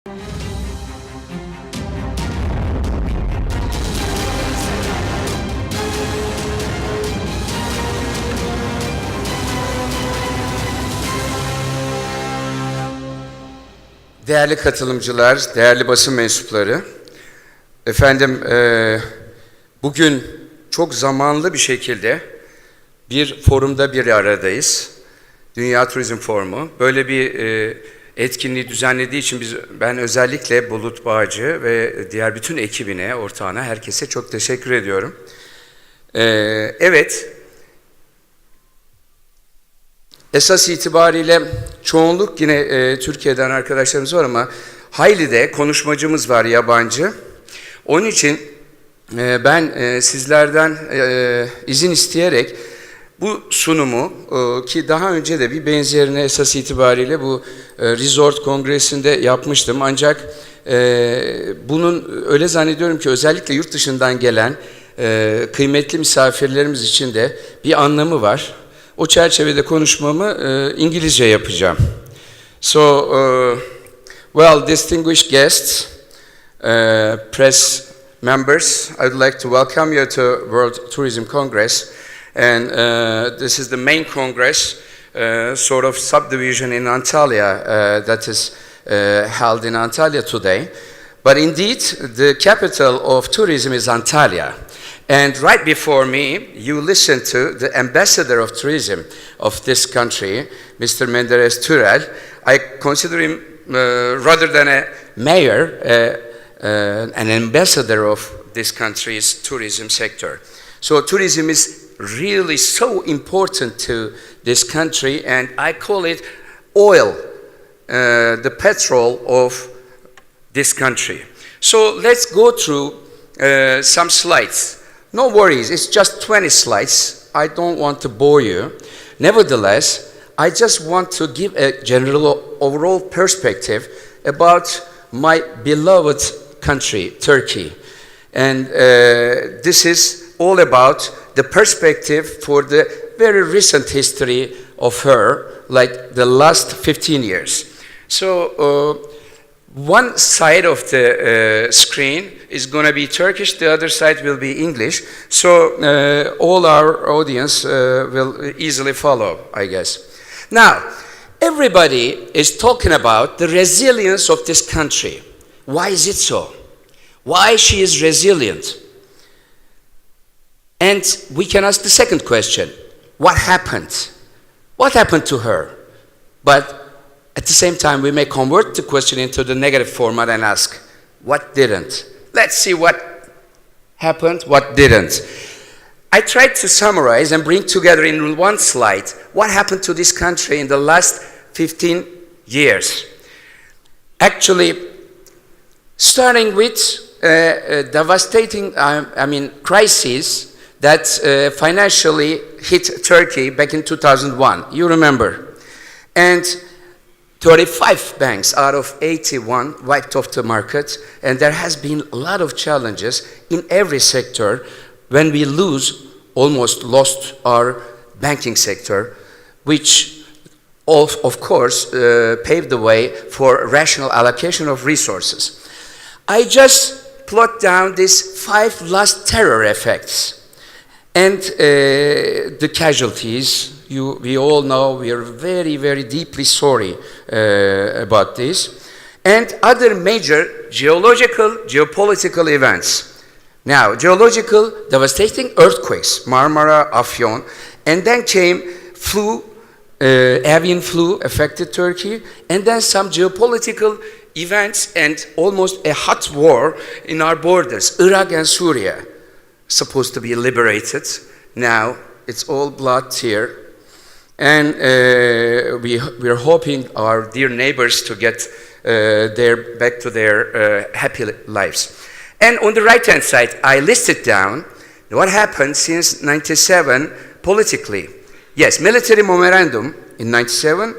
Değerli katılımcılar, değerli basın mensupları, efendim bugün çok zamanlı bir şekilde bir forumda bir aradayız. Dünya Turizm Forumu. Böyle bir etkinliği düzenlediği için ben özellikle Bulut Bağcı ve diğer bütün ekibine, ortağına, herkese çok teşekkür ediyorum. Evet, esas itibariyle çoğunluk yine Türkiye'den arkadaşlarımız var ama hayli de konuşmacımız var yabancı. Onun için ben sizlerden izin isteyerek bu sunumu ki daha önce de bir benzerini esas itibariyle bu Resort Kongresi'nde yapmıştım. Ancak bunun öyle zannediyorum ki özellikle yurt dışından gelen kıymetli misafirlerimiz için de bir anlamı var. O çerçevede konuşmamı İngilizce yapacağım. So, well, distinguished guests, press members, I would like to welcome you to World Tourism Congress. And this is the main congress, sort of subdivision in Antalya that is held in Antalya today. But indeed, the capital of tourism is Antalya. And right before me, you listened to the ambassador of tourism of this country, Mr. Menderes Türel. I consider him rather than a mayor, an ambassador of this country's tourism sector. So tourism is really so important to this country, and I call it oil, the petrol of this country. So let's go through some slides. No worries, it's just 20 slides. I don't want to bore you. Nevertheless, I just want to give a general overall perspective about my beloved country, Turkey. And this is all about the perspective for the very recent history of her, like the last 15 years. So one side of the screen is going to be Turkish, the other side will be English. So all our audience will easily follow, I guess. Now, everybody is talking about the resilience of this country. Why is it so? Why she is resilient? And we can ask the second question. What happened? What happened to her? But at the same time, we may convert the question into the negative format and ask, what didn't? Let's see what happened, what didn't. I tried to summarize and bring together in one slide what happened to this country in the last 15 years. Actually, starting with a devastating, crisis that financially hit Turkey back in 2001. You remember. And 35 banks out of 81 wiped off the market, and there has been a lot of challenges in every sector when we almost lost our banking sector, which of course paved the way for rational allocation of resources. I just plot down these 5 last terror effects and the casualties. We all know, we are very, very deeply sorry about this. And other major geopolitical events. Now, geological, devastating earthquakes, Marmara, Afyon, and then came avian flu affected Turkey, and then some geopolitical events and almost a hot war in our borders, Iraq and Syria, supposed to be liberated. Now, it's all blood here. And we're hoping our dear neighbors to get back to their happy lives. And on the right-hand side, I listed down what happened since 97 politically. Yes, military memorandum in 97,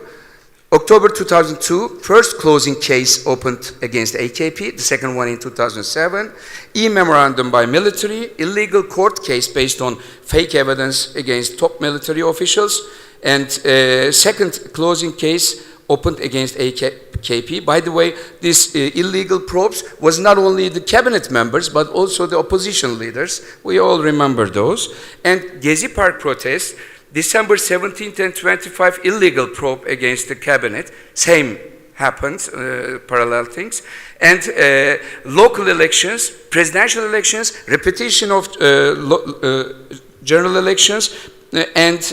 October 2002, first closing case opened against AKP, the second one in 2007, e-memorandum by military, illegal court case based on fake evidence against top military officials, and second closing case opened against KP. By the way, this illegal probes was not only the cabinet members, but also the opposition leaders. We all remember those. And Gezi Park protests, December 17th and 25th, illegal probe against the cabinet. Same happened, parallel things. And local elections, presidential elections, repetition of general elections, and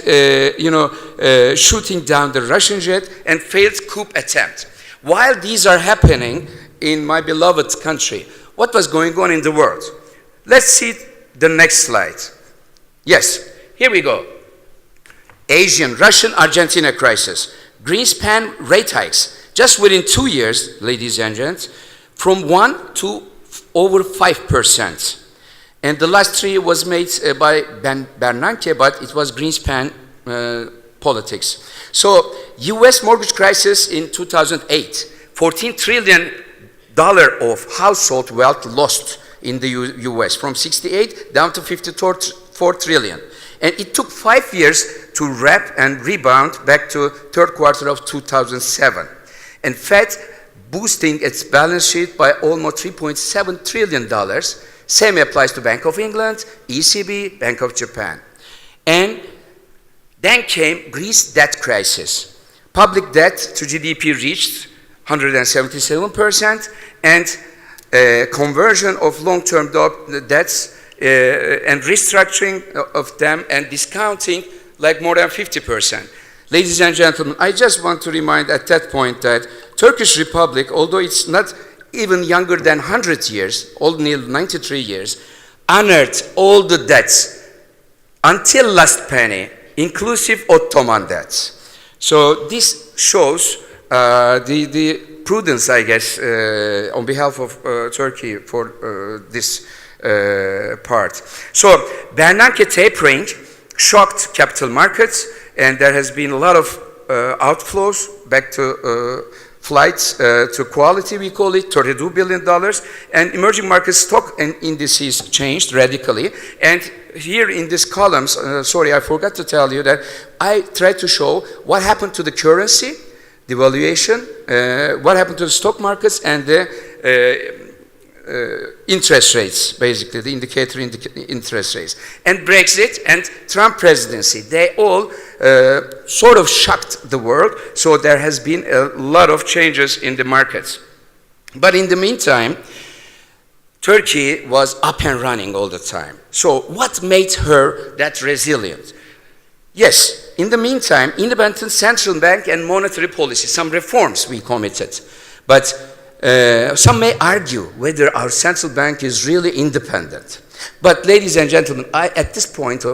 shooting down the Russian jet and failed coup attempt. While these are happening in my beloved country, what was going on in the world? Let's see the next slide. Yes, here we go. Asian, Russian, Argentina crisis. Greenspan rate hikes. Just within 2 years, ladies and gents, from 1 to over 5%. And the last 3 was made by Bernanke, but it was Greenspan politics. So, US mortgage crisis in 2008, $14 trillion of household wealth lost in the US, from 68 down to 54 trillion. And it took 5 years to wrap and rebound back to third quarter of 2007. And Fed boosting its balance sheet by almost $3.7 trillion. Same applies to Bank of England, ECB, Bank of Japan. And then came Greece debt crisis. Public debt to GDP reached 177%, and conversion of long-term debts and restructuring of them and discounting like more than 50%. Ladies and gentlemen, I just want to remind at that point that Turkish Republic, although it's not even younger than 100 years, only 93 years, honored all the debts until last penny, inclusive Ottoman debts. So this shows the prudence, I guess, on behalf of Turkey for this part. So Bernanke tapering shocked capital markets, and there has been a lot of outflows back to flights to quality, we call it, $32 billion, and emerging market stock and indices changed radically. And here in these columns, sorry, I forgot to tell you that I tried to show what happened to the currency, devaluation, what happened to the stock markets, and the interest rates, basically, the indicator interest rates. And Brexit and Trump presidency, they all sort of shocked the world, so there has been a lot of changes in the markets. But in the meantime, Turkey was up and running all the time. So what made her that resilient? Yes, in the meantime, independent central bank and monetary policy, some reforms we committed. But some may argue whether our central bank is really independent. But ladies and gentlemen, at this point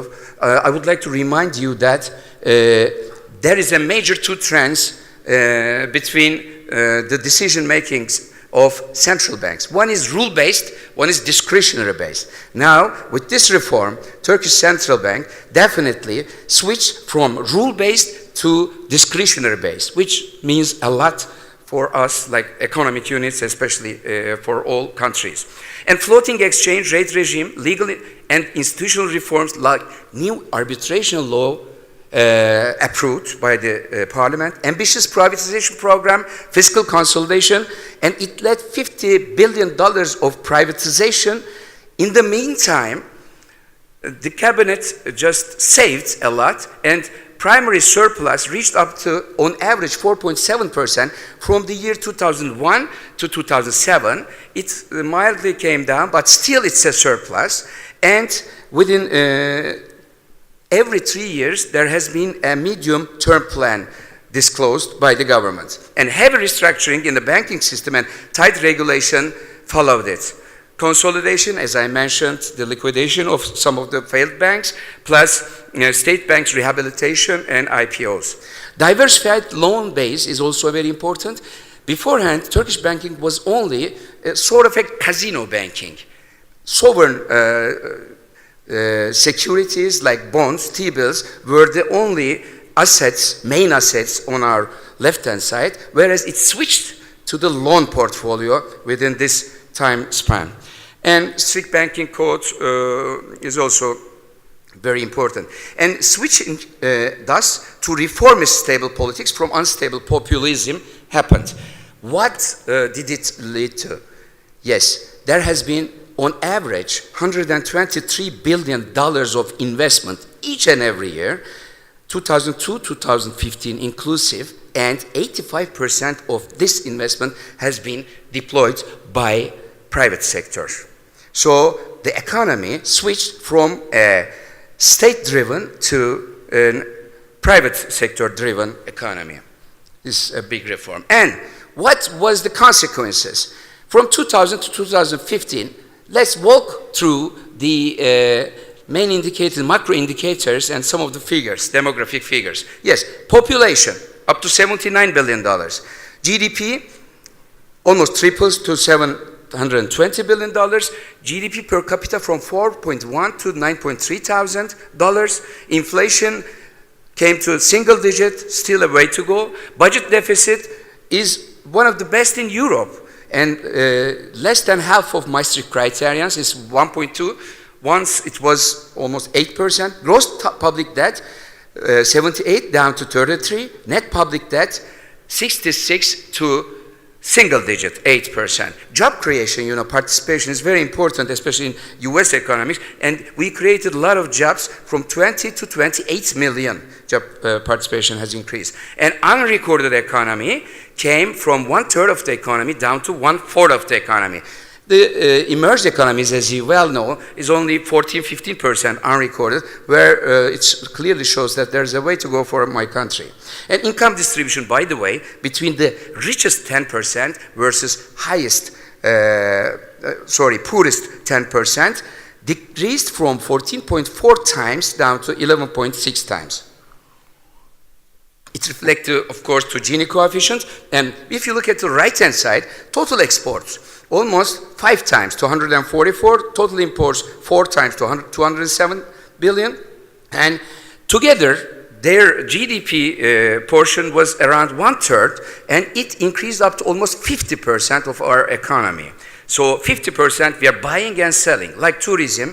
I would like to remind you that there is a major two trends between the decision makings of central banks. One is rule-based, one is discretionary-based. Now, with this reform, Turkish Central Bank definitely switched from rule-based to discretionary-based, which means a lot for us, like economic units, especially for all countries. And floating exchange rate regime, legal and institutional reforms like new arbitration law approved by the parliament, ambitious privatization program, fiscal consolidation, and it led $50 billion of privatization. In the meantime, the cabinet just saved a lot, and primary surplus reached up to, on average, 4.7% from the year 2001 to 2007. It mildly came down, but still it's a surplus. And within every 3 years, there has been a medium-term plan disclosed by the government. And heavy restructuring in the banking system and tight regulation followed it. Consolidation, as I mentioned, the liquidation of some of the failed banks, plus state banks rehabilitation and IPOs. Diversified loan base is also very important. Beforehand, Turkish banking was only sort of a casino banking. Sovereign securities like bonds, T-bills, were the only assets, main assets on our left-hand side, whereas it switched to the loan portfolio within this time span. And strict banking code is also very important. And switching thus to reformist stable politics from unstable populism happened. What did it lead to? Yes, there has been, on average, $123 billion of investment each and every year, 2002, 2015 inclusive, and 85% of this investment has been deployed by private sector. So the economy switched from a state-driven to a private sector-driven economy. This is a big reform. And what was the consequences? From 2000 to 2015, let's walk through the main indicators, macro indicators, and some of the figures, demographic figures. Yes, population, up to $79 billion. GDP, almost triples to $720 billion. GDP per capita from $4.1 to $9.3 thousand. Inflation came to a single digit, still a way to go. Budget deficit is one of the best in Europe, and less than half of Maastricht criterions is 1.2. Once it was almost 8%. Gross public debt, 78 down to 33. Net public debt, 66 to single digit, 8%. Job creation, participation is very important, especially in US economies, and we created a lot of jobs. From 20 to 28 million job participation has increased. And unrecorded economy came from 1/3 of the economy down to 1/4 of the economy. The emerged economies, as you well know, is only 14–15% unrecorded, where it clearly shows that there's a way to go for my country. And income distribution, by the way, between the richest 10% versus poorest 10%, decreased from 14.4 times down to 11.6 times. It reflects, of course, to Gini coefficient. And if you look at the right-hand side, total exports, almost 5 times to 144, total imports 4 times to 207 billion, and together their GDP portion was around 1/3, and it increased up to almost 50% of our economy. So 50% we are buying and selling, like tourism,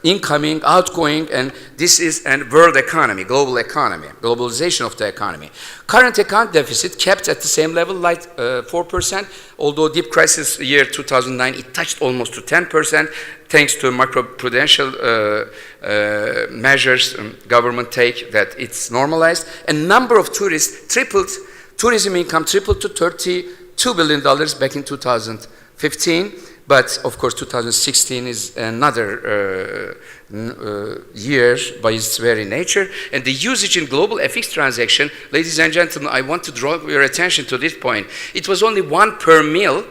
incoming, outgoing, and this is a world economy, global economy, globalization of the economy. Current account deficit kept at the same level, like 4%, although deep crisis year 2009, it touched almost to 10%, thanks to macroprudential measures government take that it's normalized. And number of tourists tripled, tourism income tripled to $32 billion back in 2015. But of course, 2016 is another year by its very nature. And the usage in global FX transaction, ladies and gentlemen, I want to draw your attention to this point. It was only 1 per mil,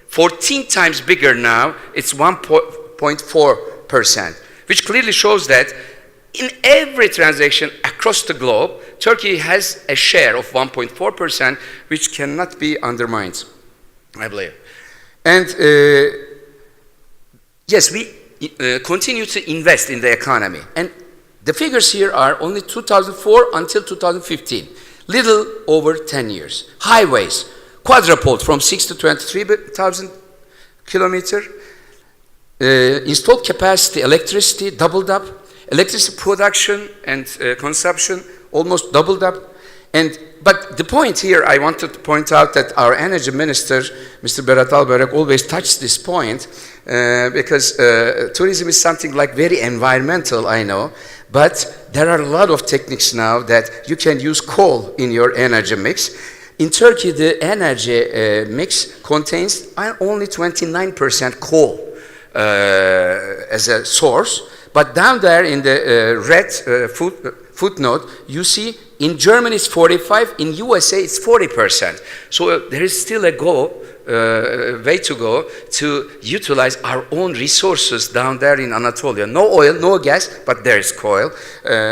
14 times bigger now, it's 1.4%, which clearly shows that in every transaction across the globe, Turkey has a share of 1.4%, which cannot be undermined, I believe. And yes, we continue to invest in the economy. And the figures here are only 2004 until 2015, little over 10 years. Highways, quadrupled from 6 to 23,000 kilometers. Installed capacity, electricity, doubled up. Electricity production and consumption almost doubled up. But the point here, I wanted to point out that our energy minister, Mr. Berat Albayrak, always touched this point because tourism is something like very environmental, I know, but there are a lot of techniques now that you can use coal in your energy mix. In Turkey, the energy mix contains only 29% coal as a source, but down there in the red footnote, you see in Germany it's 45, in USA it's 40%. So there is still a way to go to utilize our own resources down there in Anatolia. No oil, no gas, but there is coal.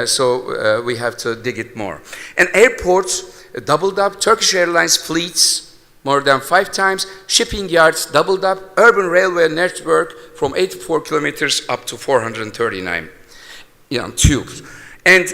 So we have to dig it more. And airports doubled up, Turkish Airlines fleets more than 5 times, shipping yards doubled up, urban railway network from 84 kilometers up to 439 tubes. And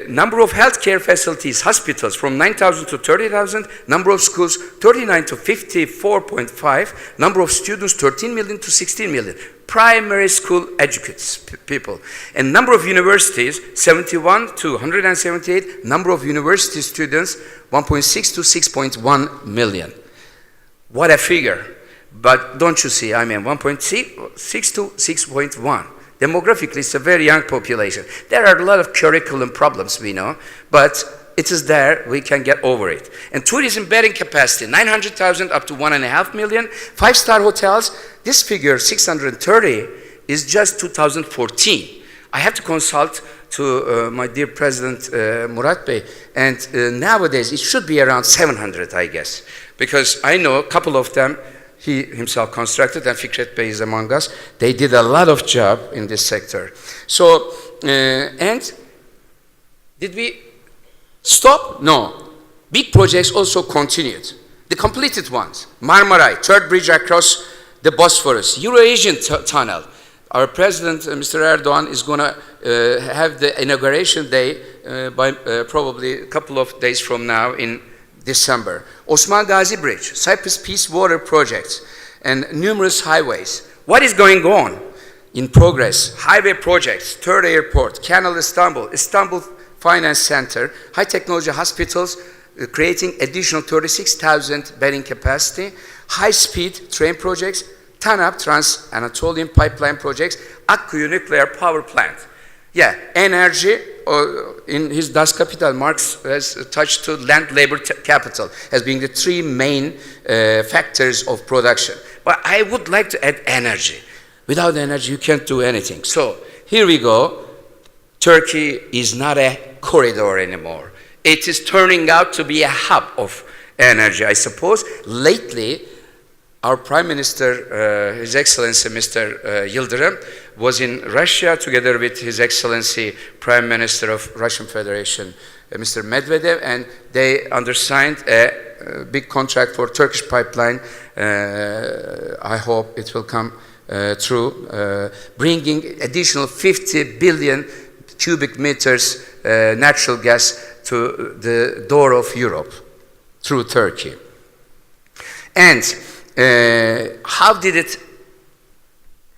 number of healthcare facilities, hospitals from 9,000 to 30,000, number of schools 39 to 54.5, number of students 13 million to 16 million. primary school educates people. And number of universities, 71 to 178. Number of university students, 1.6 to 6.1 million. What a figure. But don't you see, I mean, 1.6 to 6.1. Demographically, it's a very young population. There are a lot of curriculum problems, we know, but it is there, we can get over it. And tourism bedding capacity, 900,000 up to 1.5 million. Five-star hotels, this figure, 630, is just 2014. I have to consult to my dear President Murat Bey, and nowadays it should be around 700, I guess, because I know a couple of them, he himself constructed, and Fikret Bey is among us. They did a lot of job in this sector. So, and did we stop? No. Big projects also continued. The completed ones, Marmaray, third bridge across the Bosphorus, Euro-Asian Tunnel. Our President, Mr. Erdogan, is going to have the inauguration day by probably a couple of days from now in December. Osman Gazi Bridge, Cyprus Peace Water projects, and numerous highways. What is going on? In progress, highway projects, third airport, Canal Istanbul, Istanbul Finance Center, high technology hospitals, creating additional 36,000 bedding capacity, high-speed train projects, TANAP, Trans-Anatolian Pipeline projects, Akkuyu nuclear power plant. Yeah, energy, in his Das Kapital, Marx has touched to land, labor, capital as being the three main factors of production. But I would like to add energy. Without energy, you can't do anything. So here we go. Turkey is not a corridor anymore. It is turning out to be a hub of energy, I suppose. Lately, our Prime Minister, His Excellency Mr. Yildirim, was in Russia together with His Excellency Prime Minister of Russian Federation, Mr. Medvedev, and they undersigned a big contract for Turkish pipeline. I hope it will come through, bringing additional 50 billion cubic meters natural gas to the door of Europe through Turkey. And how did it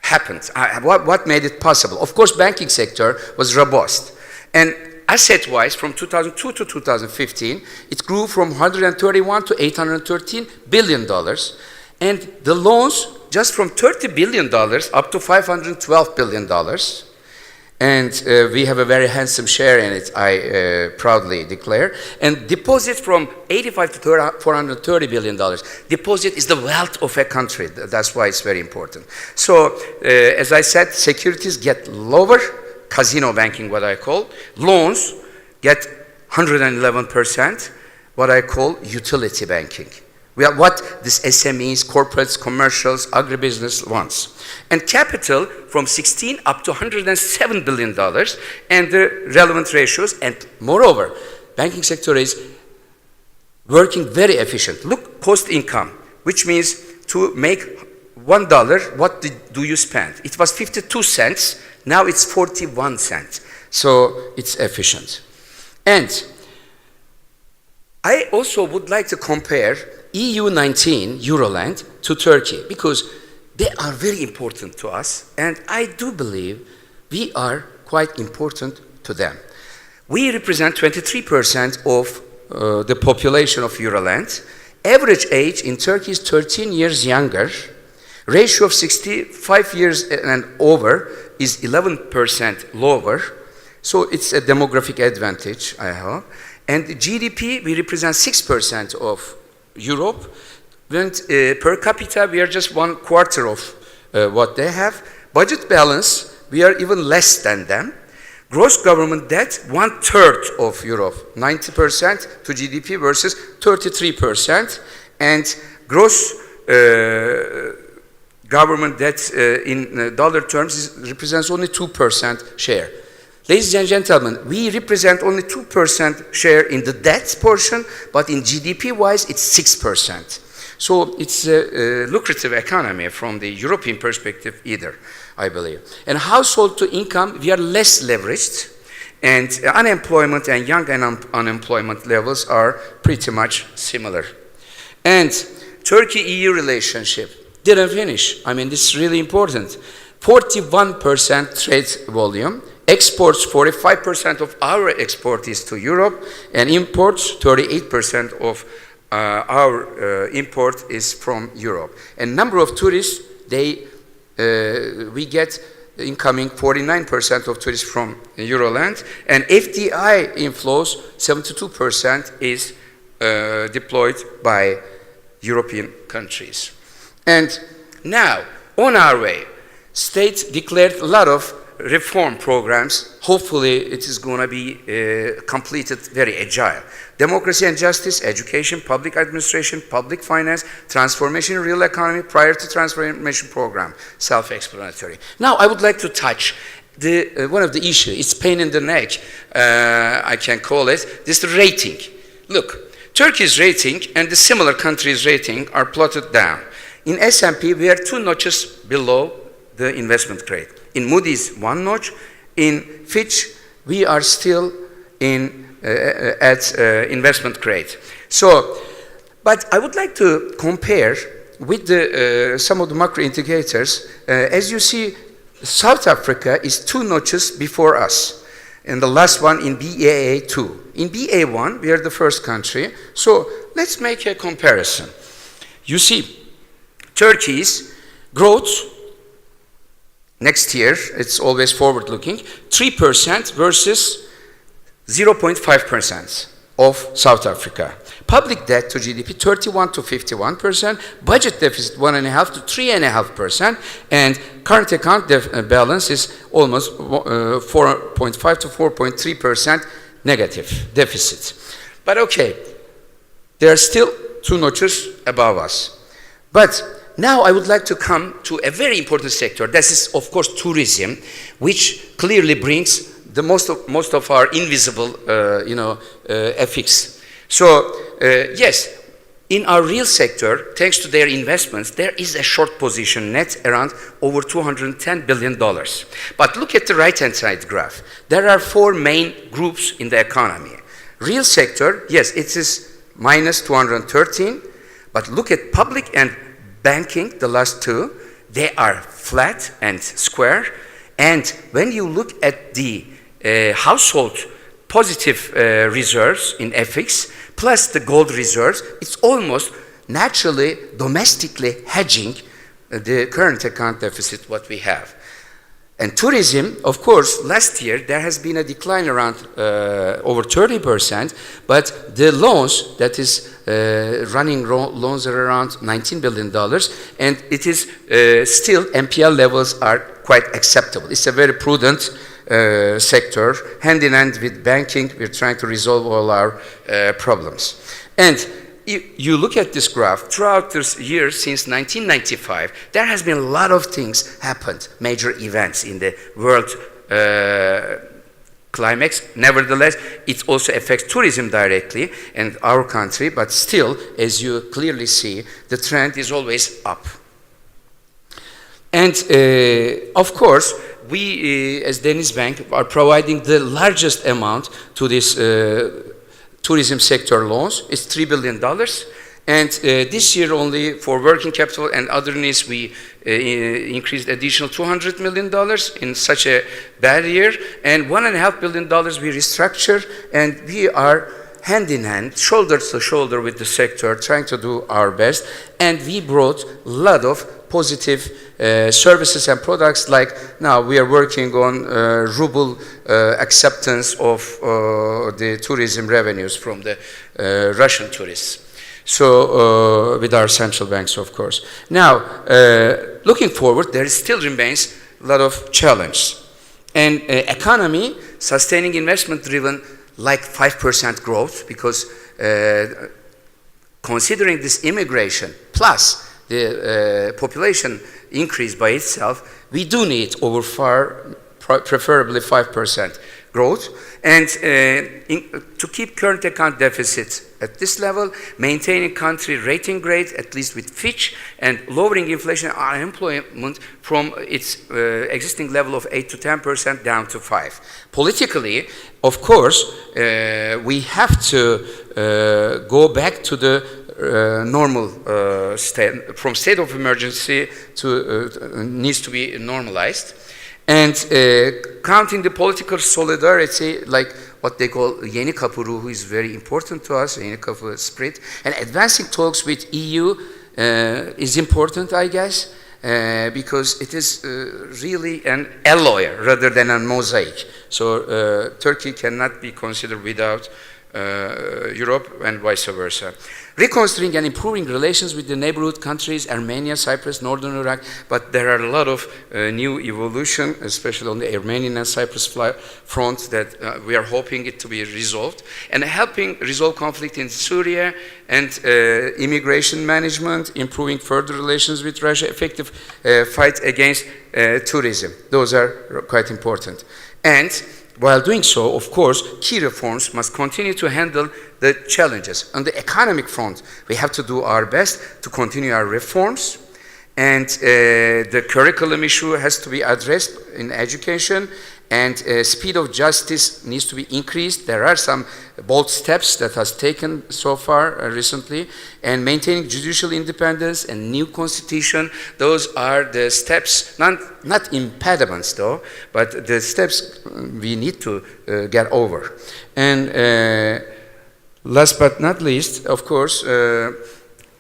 happen? What made it possible? Of course, banking sector was robust. And asset-wise, from 2002 to 2015, it grew from 131 to 813 billion dollars. And the loans, just from $30 billion up to $512 billion. And we have a very handsome share in it, I proudly declare. And deposit from 85 to $430 billion. Deposit is the wealth of a country. That's why it's very important. So, as I said, securities get lower, casino banking, what I call. Loans get 111%, what I call utility banking. We are what this SMEs, corporates, commercials, agribusiness wants. And capital from 16 up to $107 billion, and the relevant ratios. And moreover, banking sector is working very efficient. Look, cost income, which means to make $1, what do you spend? It was 52 cents, now it's 41 cents. So it's efficient. And I also would like to compare EU19, Euroland, to Turkey, because they are very important to us, and I do believe we are quite important to them. We represent 23% of the population of Euroland. Average age in Turkey is 13 years younger. Ratio of 65 years and over is 11% lower. So it's a demographic advantage, I hope. And the GDP, we represent 6% of Europe. When per capita, we are just 1/4 of what they have. Budget balance, we are even less than them. Gross government debt, 1/3 of Europe, 90% to GDP versus 33%. And gross government debt in dollar terms represents only 2% share. Ladies and gentlemen, we represent only 2% share in the debt portion, but in GDP-wise, it's 6%. So it's a lucrative economy from the European perspective either, I believe. And household to income, we are less leveraged, and unemployment and young unemployment levels are pretty much similar. And Turkey-EU relationship didn't finish. I mean, this is really important. 41% trade volume. Exports, 45% of our export is to Europe, and imports, 38% of our import is from Europe. And number of tourists, we get incoming 49% of tourists from Euroland, and FDI inflows, 72% is deployed by European countries. And now, on our way, states declared a lot of reform programs. Hopefully it is going to be completed very agile. Democracy and justice, education, public administration, public finance, transformation in real economy, prior to transformation program, self-explanatory. Now I would like to touch one of the issues, it's pain in the neck, I can call it, this rating. Look, Turkey's rating and the similar countries' rating are plotted down. In S&P, we are 2 notches below the investment grade. In Moody's, 1 notch. In Fitch, we are still at investment grade. So, but I would like to compare with some of the macro indicators. As you see, South Africa is 2 notches before us. And the last one in BAA2. In BA1, we are the first country. So let's make a comparison. You see, Turkey's growth next year, it's always forward-looking, 3% versus 0.5% of South Africa. Public debt to GDP, 31 to 51%, budget deficit 1.5 to 3.5%, and current account balance is almost 4.5 to 4.3% negative deficit. But okay, they are still 2 notches above us. But now I would like to come to a very important sector. This is, of course, tourism, which clearly brings the most of our invisible, FX. So, yes, in our real sector, thanks to their investments, there is a short position net around over $210 billion. But look at the right-hand side graph. There are 4 main groups in the economy. Real sector, yes, it is minus 213, but look at public and banking, the last 2, they are flat and square. And when you look at the household positive reserves in FX, plus the gold reserves, it's almost naturally, domestically hedging the current account deficit what we have. And tourism, of course, last year there has been a decline around over 30%, but the loans, that is running loans are around $19 billion, and it is still NPL levels are quite acceptable. It's a very prudent sector. Hand in hand with banking, we're trying to resolve all our problems. And you look at this graph, throughout this year since 1995, there has been a lot of things happened, major events in the world climax. Nevertheless, it also affects tourism directly and our country, but still, as you clearly see, the trend is always up. And of course, we as DenizBank are providing the largest amount to this tourism sector loans. It's $3 billion. And this year only for working capital and other needs, we increased additional $200 million in such a bad year. And $1.5 billion we restructured, and we are hand in hand, shoulder to shoulder with the sector, trying to do our best. And we brought a lot of positive services and products, like now we are working on ruble acceptance of the tourism revenues from the Russian tourists. So with our central banks, of course. Now, looking forward, there still remains a lot of challenge. And economy, sustaining investment driven, like 5% growth, because considering this immigration plus the population increase by itself, we do need preferably 5% growth. And to keep current account deficit at this level, maintaining country rating grade, at least with Fitch, and lowering inflation and unemployment from its existing level of 8 to 10% down to 5. Politically, of course, we have to go back to the normal state, from state of emergency to needs to be normalized. And counting the political solidarity, like what they call Yeni Kapı Ruhu, is very important to us, Yeni Kapı spirit. And advancing talks with EU is important, I guess, because it is really an alloy rather than a mosaic. So Turkey cannot be considered without Europe and vice versa. Reconstructing and improving relations with the neighborhood countries, Armenia, Cyprus, Northern Iraq, but there are a lot of new evolution, especially on the Armenian and Cyprus front, that we are hoping it to be resolved. And helping resolve conflict in Syria and immigration management, improving further relations with Russia, effective fight against tourism. Those are quite important. And while doing so, of course, key reforms must continue to handle the challenges. On the economic front, we have to do our best to continue our reforms, and the curriculum issue has to be addressed in education, and speed of justice needs to be increased. There are some bold steps that has taken so far recently, and maintaining judicial independence and new constitution. Those are the steps, not impediments though, but the steps we need to get over. And last but not least, of course,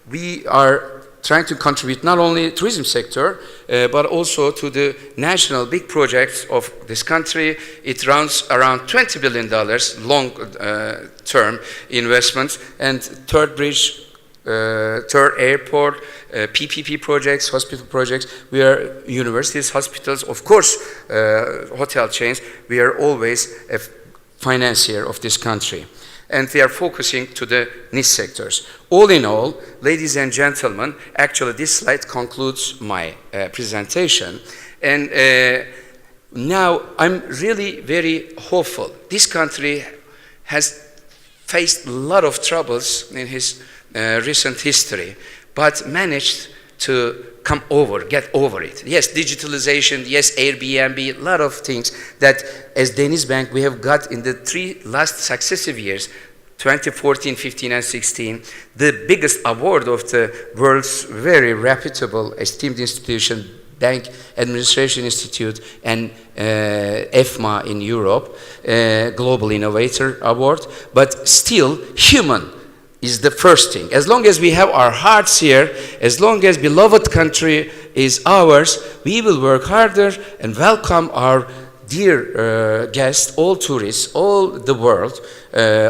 we are trying to contribute not only to the tourism sector, but also to the national big projects of this country. It runs around $20 billion long-term investments, and third bridge, third airport, PPP projects, hospital projects. We are universities, hospitals, of course, hotel chains. We are always a financier of this country. And we are focusing to the niche sectors. All in all, ladies and gentlemen, actually this slide concludes my presentation. And now I'm really very hopeful. This country has faced a lot of troubles in his recent history, but managed to get over it. Yes, digitalization, yes, Airbnb, a lot of things that as DenizBank we have got in the 3 last successive years, 2014, 15, and 16, the biggest award of the world's very reputable, esteemed institution, Bank Administration Institute, and EFMA in Europe, Global Innovator Award, but still human is the first thing. As long as we have our hearts here, as long as beloved country is ours, we will work harder and welcome our dear guests, all tourists, all the world,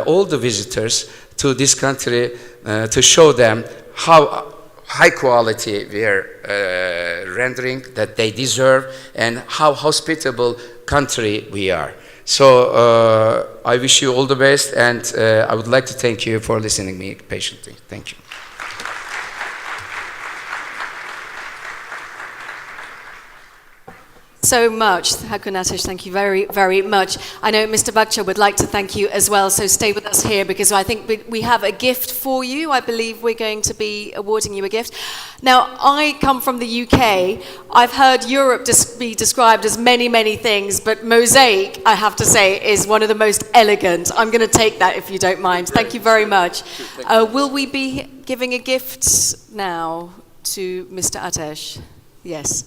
all the visitors to this country to show them how high quality we are rendering, that they deserve, and how hospitable country we are. So I wish you all the best, and I would like to thank you for listening to me patiently. Thank you. So much, Hakan Ateş, thank you very, very much. I know Mr. Bakça would like to thank you as well, so stay with us here because I think we have a gift for you. I believe we're going to be awarding you a gift. Now, I come from the UK. I've heard Europe be described as many, many things, but mosaic, I have to say, is one of the most elegant. I'm going to take that if you don't mind. Thank you very much. Will we be giving a gift now to Mr. Ateş? Yes.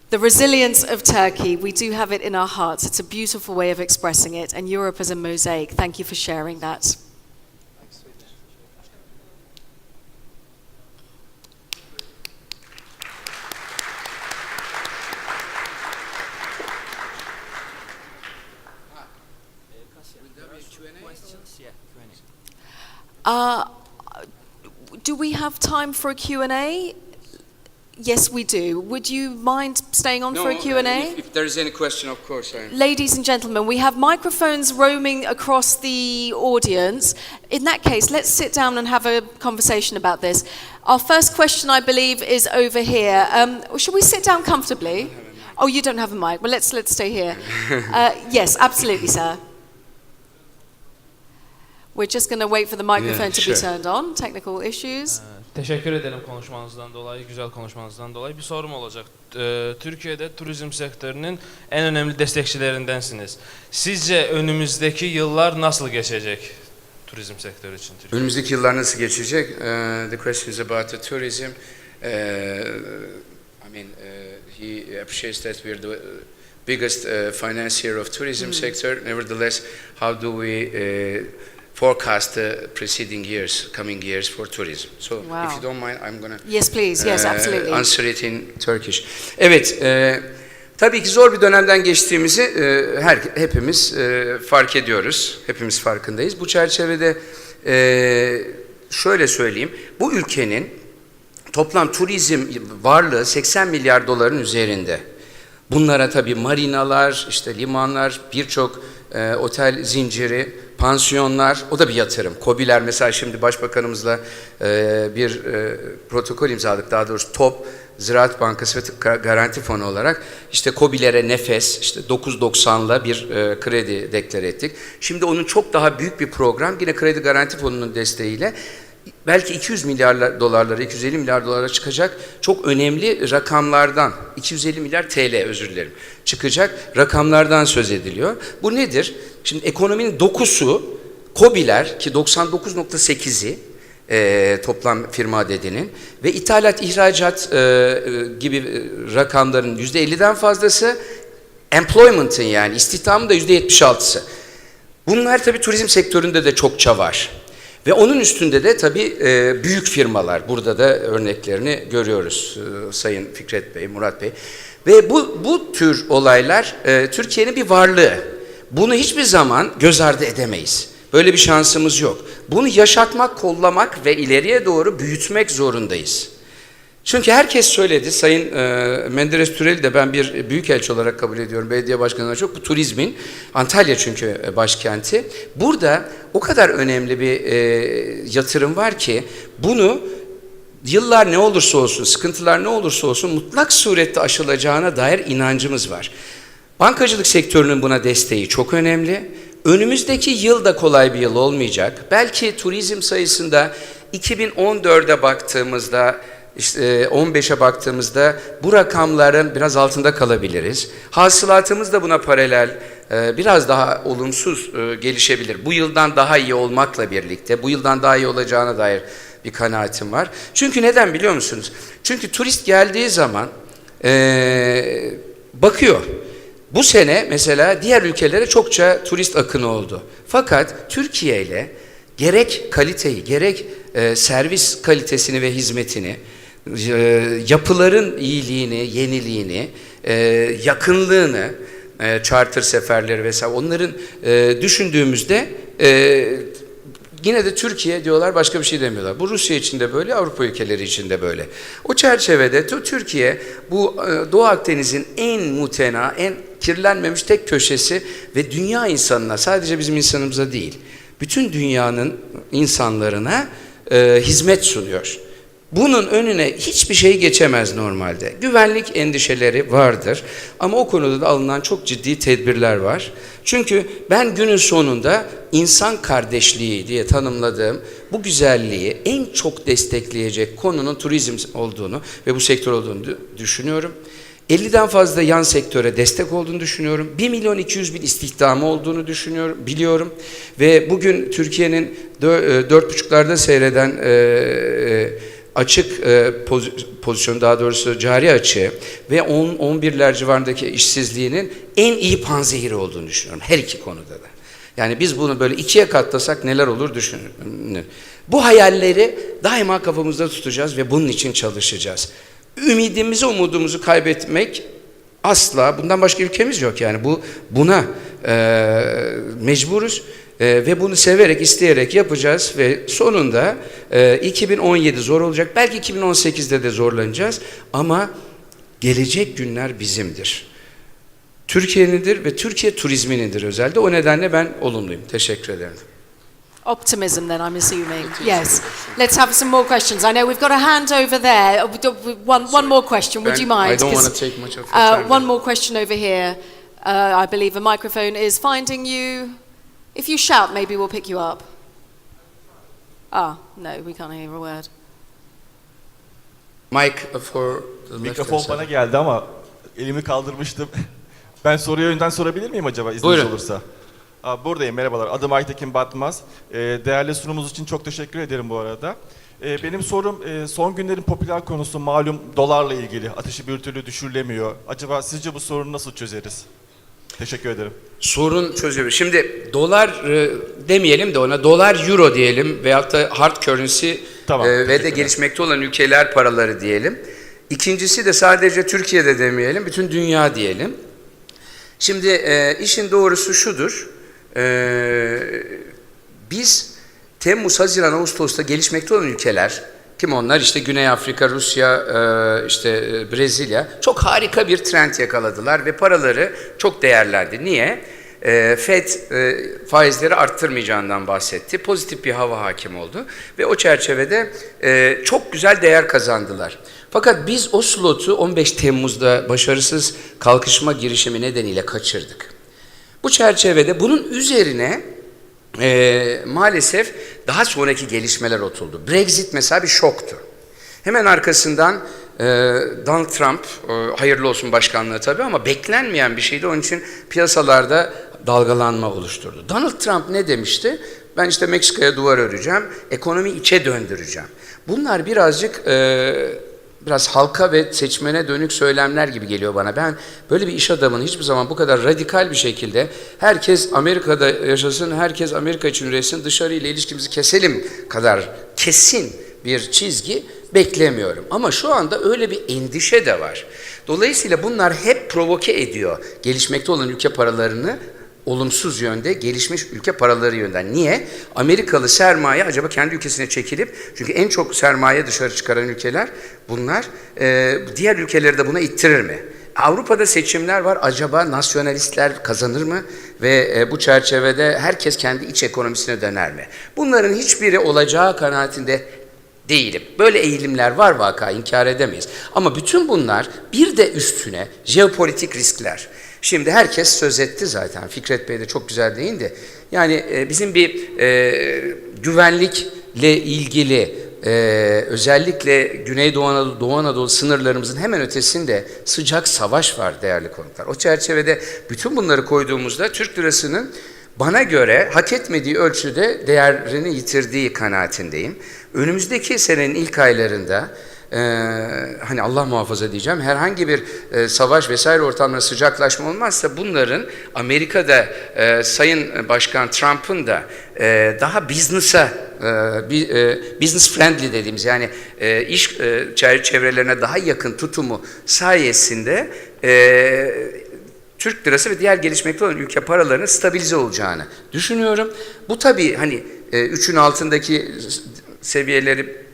The resilience of Turkey, we do have it in our hearts. It's a beautiful way of expressing it, and Europe as a mosaic. Thank you for sharing that. Do we have time for a Q&A? Yes, we do. Would you mind staying on for a Q&A? If there is any question, of course. Ladies and gentlemen, we have microphones roaming across the audience. In that case, let's sit down and have a conversation about this. Our first question, I believe, is over here. Should we sit down comfortably? Oh, you don't have a mic. Well, let's stay here. Yes, absolutely, sir. We're just going to wait for the microphone to be turned on. Technical issues. Teşekkür ederim konuşmanızdan dolayı, güzel konuşmanızdan dolayı. Bir sorum olacak. Türkiye'de turizm sektörünün en önemli destekçilerindensiniz. Sizce önümüzdeki yıllar nasıl geçecek turizm sektörü için Türkiye'de? Önümüzdeki yıllar nasıl geçecek? The question is about the tourism. He appreciates that we're the biggest financier of tourism sector. Nevertheless, how do we forecast the preceding years, coming years for tourism? So, if you don't mind, I'm gonna Yes, please. Yes, absolutely. answer it in Turkish. Evet, tabii ki zor bir dönemden geçtiğimizi hepimiz fark ediyoruz. Hepimiz farkındayız. Bu çerçevede şöyle söyleyeyim. Bu ülkenin toplam turizm varlığı 80 milyar doların üzerinde. Bunlara tabii marinalar, işte limanlar, birçok otel zinciri, pansiyonlar, o da bir yatırım. KOBİ'ler mesela şimdi Başbakanımızla bir protokol imzaladık, daha doğrusu TOP, Ziraat Bankası ve Garanti Fonu olarak işte KOBİ'lere nefes, işte 9.90'la bir kredi deklare ettik. Şimdi onun çok daha büyük bir program, yine Kredi Garanti Fonu'nun desteğiyle belki 200 milyar dolarlara, 250 milyar dolara çıkacak çok önemli rakamlardan, 250 milyar TL özür dilerim, çıkacak rakamlardan söz ediliyor. Bu nedir? Şimdi ekonominin dokusu KOBİ'ler ki 99.8'i toplam firma adedenin ve ithalat, ihracat gibi rakamların %50'den fazlası, employment'ın yani istihdamın da %76'sı. Bunlar tabii turizm sektöründe de çokça var. Ve onun üstünde de tabii büyük firmalar, burada da örneklerini görüyoruz Sayın Fikret Bey, Murat Bey. Ve bu tür olaylar Türkiye'nin bir varlığı. Bunu hiçbir zaman göz ardı edemeyiz. Böyle bir şansımız yok. Bunu yaşatmak, kollamak ve ileriye doğru büyütmek zorundayız. Çünkü herkes söyledi, Sayın Menderes Türel'i de ben bir büyükelçi olarak kabul ediyorum, belediye başkanına çok, bu turizmin, Antalya çünkü başkenti. Burada o kadar önemli bir yatırım var ki, bunu yıllar ne olursa olsun, sıkıntılar ne olursa olsun mutlak surette aşılacağına dair inancımız var. Bankacılık sektörünün buna desteği çok önemli. Önümüzdeki yıl da kolay bir yıl olmayacak. Belki turizm sayısında 2014'e baktığımızda, İşte 15'e baktığımızda bu rakamların biraz altında kalabiliriz. Hasılatımız da buna paralel biraz daha olumsuz gelişebilir. Bu yıldan daha iyi olmakla birlikte, bu yıldan daha iyi olacağına dair bir kanaatim var. Çünkü neden biliyor musunuz? Çünkü turist geldiği zaman bakıyor. Bu sene mesela diğer ülkelere çokça turist akını oldu. Fakat Türkiye ile gerek kaliteyi, gerek servis kalitesini ve hizmetini, yapıların iyiliğini, yeniliğini, yakınlığını, charter seferleri vesaire onların düşündüğümüzde yine de Türkiye diyorlar, başka bir şey demiyorlar. Bu Rusya için de böyle, Avrupa ülkeleri için de böyle. O çerçevede Türkiye bu Doğu Akdeniz'in en mutena, en kirlenmemiş tek köşesi ve dünya insanına, sadece bizim insanımıza değil, bütün dünyanın insanlarına hizmet sunuyor. Bunun önüne hiçbir şey geçemez normalde. Güvenlik endişeleri vardır ama o konuda da alınan çok ciddi tedbirler var. Çünkü ben günün sonunda insan kardeşliği diye tanımladığım bu güzelliği en çok destekleyecek konunun turizm olduğunu ve bu sektör olduğunu düşünüyorum. 50'den fazla yan sektöre destek olduğunu düşünüyorum. 1.200.000 istihdamı olduğunu düşünüyorum, biliyorum. Ve bugün Türkiye'nin 4,5'larda seyreden açık pozisyonu, daha doğrusu cari açığı ve 10-11'ler civarındaki işsizliğinin en iyi panzehiri olduğunu düşünüyorum. Her iki konuda da. Yani biz bunu böyle ikiye katlasak neler olur düşünün. Bu hayalleri daima kafamızda tutacağız ve bunun için çalışacağız. Ümidimizi, umudumuzu kaybetmek asla, bundan başka ülkemiz yok yani. Buna mecburuz. Ve bunu severek, isteyerek yapacağız ve sonunda 2017 zor olacak. Belki 2018'de de zorlanacağız ama gelecek günler bizimdir. Türkiye'nindir ve Türkiye turizminindir özellikle. O nedenle ben olumluyum. Teşekkür ederim. Optimism then, I'm assuming. Yes. Let's have some more questions. I know we've got a hand over there. One more question, would you mind? I don't want to take much of your time. One more question over here. I believe a microphone is finding you. If you shout, maybe we'll pick you up. No, we can't hear a word. Mic for the left. Mikrofon bana geldi ama elimi kaldırmıştım. Ben soruyu önden sorabilir miyim acaba, izniniz Buyurun. olursa? Buradayım, merhabalar. Adım Aytekin Batmaz. Değerli sunumunuz için çok teşekkür ederim bu arada. Benim sorum, son günlerin popüler konusu malum dolarla ilgili. Ateşi bir türlü düşürülemiyor. Acaba sizce bu sorunu nasıl çözeriz? Teşekkür ederim. Sorun çözüyor. Şimdi dolar demeyelim de ona dolar euro diyelim veyahut da hard currency Tamam, ve de gelişmekte olan ülkeler paraları diyelim. İkincisi de sadece Türkiye'de demeyelim, bütün dünya diyelim. Şimdi işin doğrusu şudur. Biz Temmuz, Haziran, Ağustos'ta gelişmekte olan ülkeler, kim onlar? İşte Güney Afrika, Rusya, işte Brezilya çok harika bir trend yakaladılar ve paraları çok değerlendi. Niye? Fed faizleri arttırmayacağından bahsetti. Pozitif bir hava hakim oldu ve o çerçevede çok güzel değer kazandılar. Fakat biz o slotu 15 Temmuz'da başarısız kalkışma girişimi nedeniyle kaçırdık. Bu çerçevede bunun üzerine maalesef daha sonraki gelişmeler oturdu. Brexit mesela bir şoktu. Hemen arkasından Donald Trump, hayırlı olsun başkanlığı tabii ama beklenmeyen bir şeydi. Onun için piyasalarda dalgalanma oluşturdu. Donald Trump ne demişti? Ben işte Meksika'ya duvar öreceğim, ekonomi içe döndüreceğim. Bunlar birazcık biraz halka ve seçmene dönük söylemler gibi geliyor bana. Ben böyle bir iş adamını hiçbir zaman bu kadar radikal bir şekilde herkes Amerika'da yaşasın, herkes Amerika için üretsin, dışarıyla ilişkimizi keselim kadar kesin bir çizgi beklemiyorum. Ama şu anda öyle bir endişe de var. Dolayısıyla bunlar hep provoke ediyor gelişmekte olan ülke paralarını olumsuz yönde, gelişmiş ülke paraları yönden. Niye? Amerikalı sermaye acaba kendi ülkesine çekilip, çünkü en çok sermaye dışarı çıkaran ülkeler bunlar, diğer ülkeleri de buna ittirir mi? Avrupa'da seçimler var, acaba nasyonalistler kazanır mı? Ve bu çerçevede herkes kendi iç ekonomisine döner mi? Bunların hiçbiri olacağı kanaatinde değilim. Böyle eğilimler var vaka, inkar edemeyiz. Ama bütün bunlar bir de üstüne jeopolitik riskler. Şimdi herkes söz etti zaten. Fikret Bey de çok güzel değindi. Yani bizim bir güvenlikle ilgili özellikle Güneydoğu Anadolu, Doğu Anadolu sınırlarımızın hemen ötesinde sıcak savaş var değerli konuklar. O çerçevede bütün bunları koyduğumuzda Türk lirasının bana göre hak etmediği ölçüde değerini yitirdiği kanaatindeyim. Önümüzdeki senenin ilk aylarında hani Allah muhafaza diyeceğim, herhangi bir savaş vesaire ortamında sıcaklaşma olmazsa bunların Amerika'da Sayın Başkan Trump'ın da daha business friendly dediğimiz yani iş çevrelerine daha yakın tutumu sayesinde Türk lirası ve diğer gelişmekte olan ülke paralarının stabilize olacağını düşünüyorum. Bu tabii hani 3'ün altındaki seviyeleri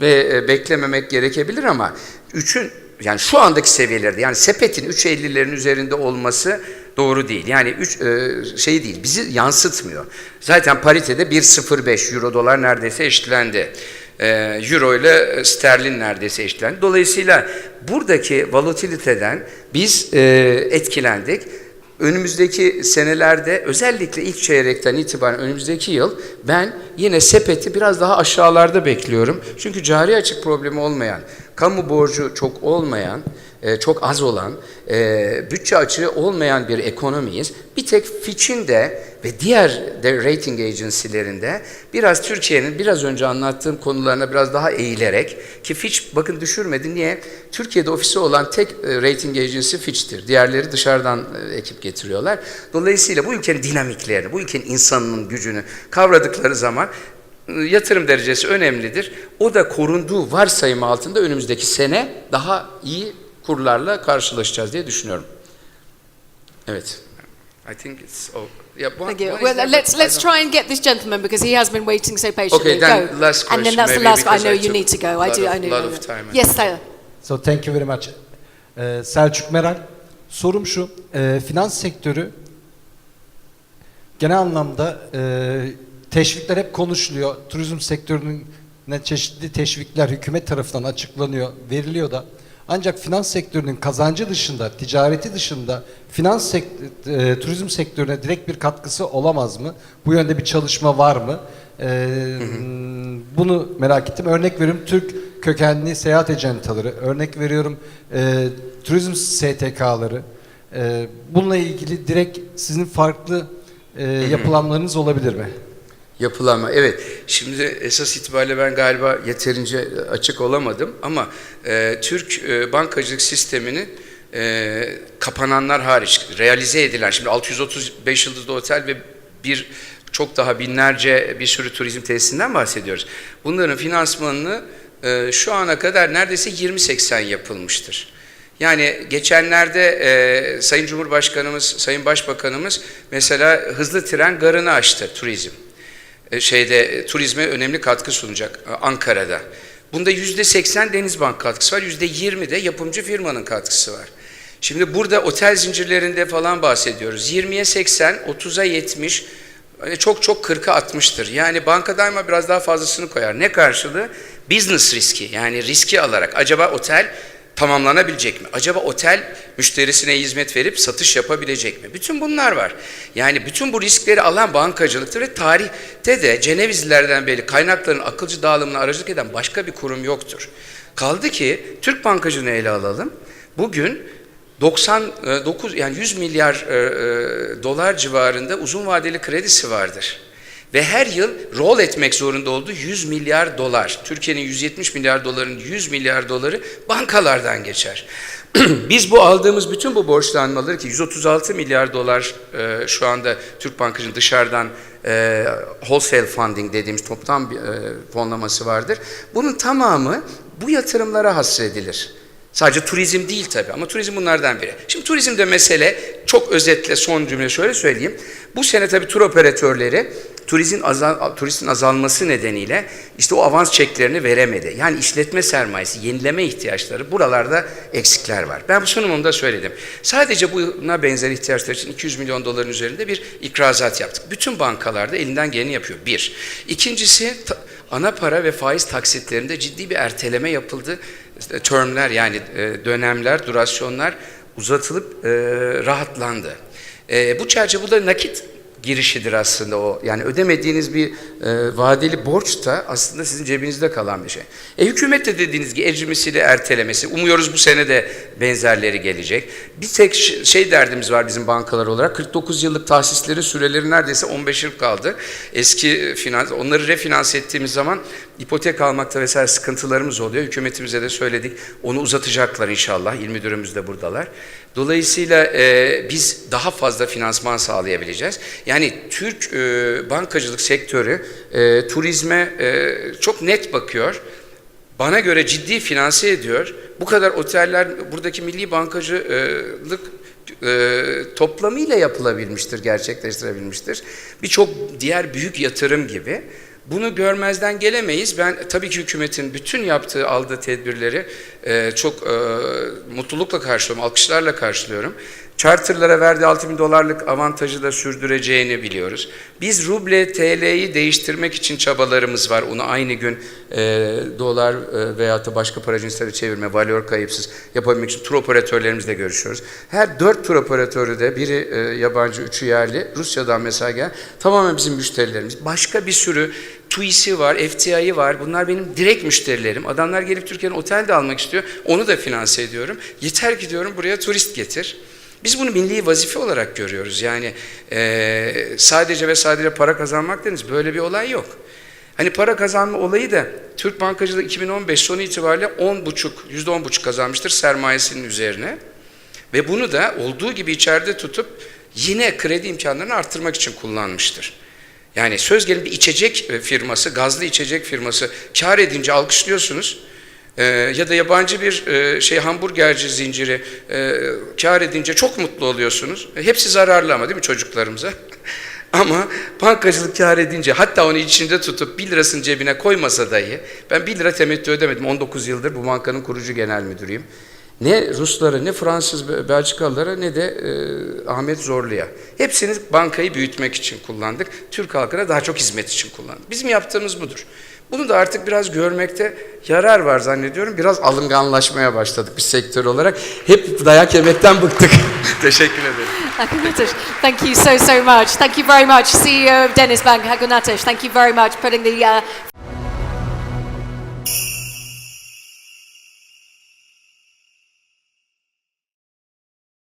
ve beklememek gerekebilir ama 3'ün yani şu andaki seviyelerde yani sepetin 3.50'lerin üzerinde olması doğru değil. Yani şey değil, bizi yansıtmıyor. Zaten paritede 1.05 euro dolar neredeyse eşitlendi. Euro ile sterlin neredeyse eşitlendi. Dolayısıyla buradaki volatiliteden biz etkilendik. Önümüzdeki senelerde özellikle ilk çeyrekten itibaren önümüzdeki yıl ben yine sepeti biraz daha aşağılarda bekliyorum. Çünkü cari açık problemi olmayan, kamu borcu çok olmayan, çok az olan, bütçe açığı olmayan bir ekonomiyiz. Bir tek Fitch'in de ve diğer de rating agency'lerinde biraz Türkiye'nin biraz önce anlattığım konularına biraz daha eğilerek ki Fitch bakın düşürmedi. Niye? Türkiye'de ofisi olan tek rating agency Fitch'tir. Diğerleri dışarıdan ekip getiriyorlar. Dolayısıyla bu ülkenin dinamiklerini, bu ülkenin insanının gücünü kavradıkları zaman yatırım derecesi önemlidir. O da korunduğu varsayım altında önümüzdeki sene daha iyi kurlarla karşılaşacağız diye düşünüyorum. Evet. I think it's yeah, Thank you. Well, let's try and get this gentleman because he has been waiting so patiently. Okay, then go. last question. And then that's the maybe last. I because know you took need to go. I do. I know. lot of time. Yes, Taylor. So thank you very much. Selçuk Meral. Sorum şu. Finans sektörü genel anlamda teşvikler hep konuşuluyor. Turizm sektörünün çeşitli teşvikler hükümet tarafından açıklanıyor, veriliyor da. Ancak finans sektörünün kazancı dışında, ticareti dışında turizm sektörüne direkt bir katkısı olamaz mı? Bu yönde bir çalışma var mı? Bunu merak ettim. Örnek veriyorum Türk kökenli seyahat ajantaları, örnek veriyorum turizm STK'ları. Bununla ilgili direkt sizin farklı yapılanlarınız olabilir mi? Yapılanma, evet. Şimdi esas itibariyle ben galiba yeterince açık olamadım ama Türk bankacılık sisteminin kapananlar hariç realize edilen, şimdi 635 yıldızlı otel ve çok daha binlerce bir sürü turizm tesisinden bahsediyoruz. Bunların finansmanını şu ana kadar neredeyse 20-80 yapılmıştır. Yani geçenlerde Sayın Cumhurbaşkanımız, Sayın Başbakanımız mesela hızlı tren garını açtı turizm. Turizme önemli katkı sunacak Ankara'da. Bunda %80 DenizBank katkısı var, %20 de yapımcı firmanın katkısı var. Şimdi burada otel zincirlerinde falan bahsediyoruz. 20'ye 80, 30'a 70, çok 40'a 60'tır. Yani banka daima biraz daha fazlasını koyar. Ne karşılığı? Business riski, yani riski alarak. Acaba otel tamamlanabilecek mi? Acaba otel müşterisine hizmet verip satış yapabilecek mi? Bütün bunlar var. Yani bütün bu riskleri alan bankacılıktır ve tarihte de Cenevizlilerden beri kaynakların akılcı dağılımına aracılık eden başka bir kurum yoktur. Kaldı ki Türk bankacılığını ele alalım. Bugün 99 yani 100 milyar dolar civarında uzun vadeli kredisi vardır. Ve her yıl roll etmek zorunda olduğu 100 milyar dolar. Türkiye'nin 170 milyar doların 100 milyar doları bankalardan geçer. Biz bu aldığımız bütün bu borçlanmaları ki 136 milyar dolar şu anda Türk bankacının dışarıdan wholesale funding dediğimiz toptan fonlaması vardır. Bunun tamamı bu yatırımlara hasredilir. Sadece turizm değil tabii ama turizm bunlardan biri. Şimdi turizmde mesele, çok özetle son cümle şöyle söyleyeyim. Bu sene tabii tur operatörleri turistin azalması nedeniyle işte o avans çeklerini veremedi. Yani işletme sermayesi, yenileme ihtiyaçları, buralarda eksikler var. Ben bu sunumumda söyledim. Sadece buna benzer ihtiyaçlar için 200 milyon doların üzerinde bir ikrazat yaptık. Bütün bankalarda elinden geleni yapıyor. Bir. İkincisi, ana para ve faiz taksitlerinde ciddi bir erteleme yapıldı. Termler, yani dönemler, durasyonlar uzatılıp rahatlandı. Bu çerçevede nakit girişidir aslında o. Yani ödemediğiniz bir vadeli borç da aslında sizin cebinizde kalan bir şey. Hükümet de dediğiniz gibi ecrimisiyle ertelemesi. Umuyoruz bu sene de benzerleri gelecek. Bir tek derdimiz var bizim bankalar olarak. 49 yıllık tahsislerin süreleri neredeyse 15 yıl kaldı. Eski onları refinans ettiğimiz zaman ipotek almakta vesaire sıkıntılarımız oluyor. Hükümetimize de söyledik. Onu uzatacaklar inşallah. İl müdürümüz de buradalar. Dolayısıyla biz daha fazla finansman sağlayabileceğiz. Yani Türk bankacılık sektörü turizme çok net bakıyor. Bana göre ciddi finanse ediyor. Bu kadar oteller buradaki milli bankacılık toplamıyla yapılabilmiştir, gerçekleştirebilmiştir. Birçok diğer büyük yatırım gibi. Bunu görmezden gelemeyiz. Ben tabii ki hükümetin bütün aldığı tedbirleri çok mutlulukla karşılıyorum, alkışlarla karşılıyorum. Charter'lara verdiği 6.000 dolarlık avantajı da sürdüreceğini biliyoruz. Biz ruble TL'yi değiştirmek için çabalarımız var. Onu aynı gün dolar veyahut da başka para cinsleri çevirme, valör kayıpsız yapabilmek için tur operatörlerimizle görüşüyoruz. Her 4 tur operatörü de biri yabancı, 3'ü yerli. Rusya'dan mesela gelen tamamen bizim müşterilerimiz. Başka bir sürü TUI'si var, FTI'yi var. Bunlar benim direkt müşterilerim. Adamlar gelip Türkiye'nin otel de almak istiyor. Onu da finanse ediyorum. Yeter ki diyorum buraya turist getir. Biz bunu milli vazife olarak görüyoruz. Yani sadece ve sadece para kazanmak deniz böyle bir olay yok. Hani para kazanma olayı da Türk bankacılığı 2015 sonu itibariyle %10,5 kazanmıştır sermayesinin üzerine. Ve bunu da olduğu gibi içeride tutup yine kredi imkanlarını arttırmak için kullanmıştır. Yani söz gelimi bir içecek firması, gazlı içecek firması kar edince alkışlıyorsunuz. Ya da yabancı bir hamburgerci zinciri kar edince çok mutlu oluyorsunuz. Hepsi zararlı ama değil mi çocuklarımıza? Ama bankacılık kar edince, hatta onu içinde tutup 1 lirasını cebine koymasa dahi, ben 1 lira temettü ödemedim. 19 yıldır bu bankanın kurucu genel müdürüyüm. Ne Ruslara, ne Fransız, Belçikalılara, ne de Ahmet Zorlu'ya. Hepsini bankayı büyütmek için kullandık. Türk halkına daha çok hizmet için kullandık. Bizim yaptığımız budur. Bunu da artık biraz görmekte yarar var zannediyorum. Biraz alınganlaşmaya başladık bir sektör olarak. Hep dayak yemekten bıktık. Teşekkür ederim. Hakan Ateş, thank you so much. Thank you very much, CEO of DenizBank, Hakan Ateş. Thank you very much putting the